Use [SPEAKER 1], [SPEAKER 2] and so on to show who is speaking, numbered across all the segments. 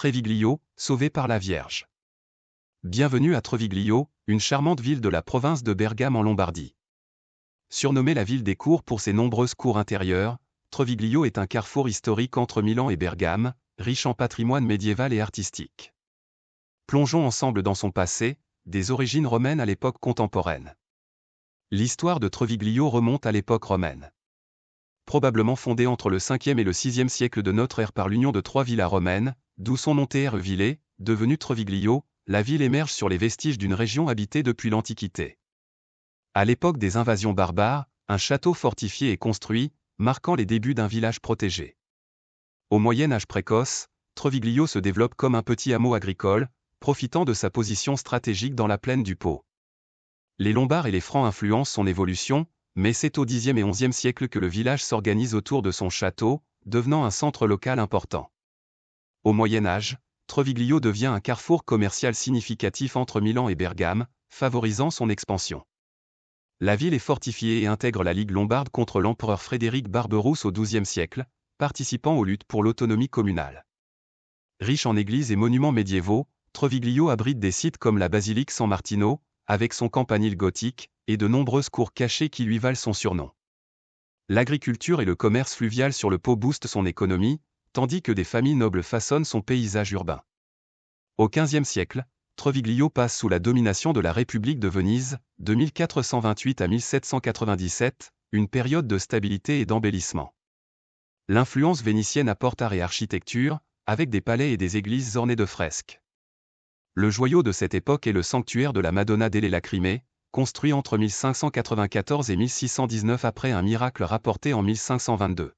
[SPEAKER 1] Treviglio, sauvé par la Vierge. Bienvenue à Treviglio, une charmante ville de la province de Bergame en Lombardie. Surnommée la ville des cours pour ses nombreuses cours intérieures, Treviglio est un carrefour historique entre Milan et Bergame, riche en patrimoine médiéval et artistique. Plongeons ensemble dans son passé, des origines romaines à l'époque contemporaine. L'histoire de Treviglio remonte à l'époque romaine. Probablement fondée entre le 5e et le 6e siècle de notre ère par l'union de trois villas romaines, d'où son nom Terville, devenu Treviglio, la ville émerge sur les vestiges d'une région habitée depuis l'Antiquité. À l'époque des invasions barbares, un château fortifié est construit, marquant les débuts d'un village protégé. Au Moyen Âge précoce, Treviglio se développe comme un petit hameau agricole, profitant de sa position stratégique dans la plaine du Pô. Les Lombards et les Francs influencent son évolution, mais c'est au Xe et XIe siècle que le village s'organise autour de son château, devenant un centre local important. Au Moyen Âge, Treviglio devient un carrefour commercial significatif entre Milan et Bergame, favorisant son expansion. La ville est fortifiée et intègre la Ligue lombarde contre l'empereur Frédéric Barberousse au XIIe siècle, participant aux luttes pour l'autonomie communale. Riche en églises et monuments médiévaux, Treviglio abrite des sites comme la basilique San Martino, avec son campanile gothique, et de nombreuses cours cachées qui lui valent son surnom. L'agriculture et le commerce fluvial sur le Pô boostent son économie, tandis que des familles nobles façonnent son paysage urbain. Au XVe siècle, Treviglio passe sous la domination de la République de Venise, de 1428 à 1797, une période de stabilité et d'embellissement. L'influence vénitienne apporte art et architecture, avec des palais et des églises ornées de fresques. Le joyau de cette époque est le sanctuaire de la Madonna delle Lacrime, construit entre 1594 et 1619 après un miracle rapporté en 1522.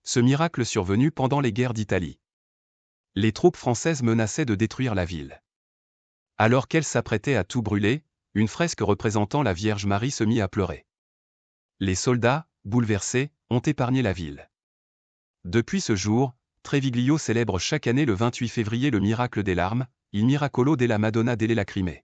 [SPEAKER 1] Ce miracle survenu pendant les guerres d'Italie. Les troupes françaises menaçaient de détruire la ville. Alors qu'elles s'apprêtaient à tout brûler, une fresque représentant la Vierge Marie se mit à pleurer. Les soldats, bouleversés, ont épargné la ville. Depuis ce jour, Treviglio célèbre chaque année le 28 février le miracle des larmes, Il Miracolo della Madonna delle Lacrime.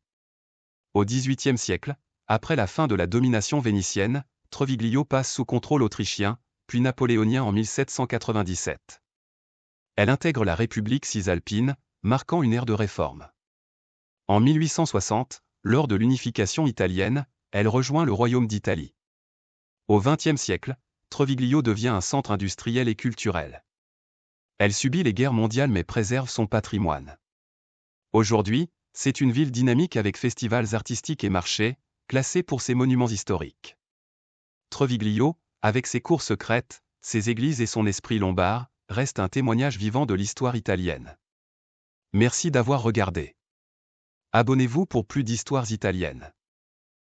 [SPEAKER 1] Au XVIIIe siècle, après la fin de la domination vénitienne, Treviglio passe sous contrôle autrichien, puis napoléonien en 1797. Elle intègre la République cisalpine, marquant une ère de réforme. En 1860, lors de l'unification italienne, elle rejoint le Royaume d'Italie. Au XXe siècle, Treviglio devient un centre industriel et culturel. Elle subit les guerres mondiales mais préserve son patrimoine. Aujourd'hui, c'est une ville dynamique avec festivals artistiques et marchés, classée pour ses monuments historiques. Treviglio, avec ses cours secrètes, ses églises et son esprit lombard, reste un témoignage vivant de l'histoire italienne. Merci d'avoir regardé. Abonnez-vous pour plus d'histoires italiennes.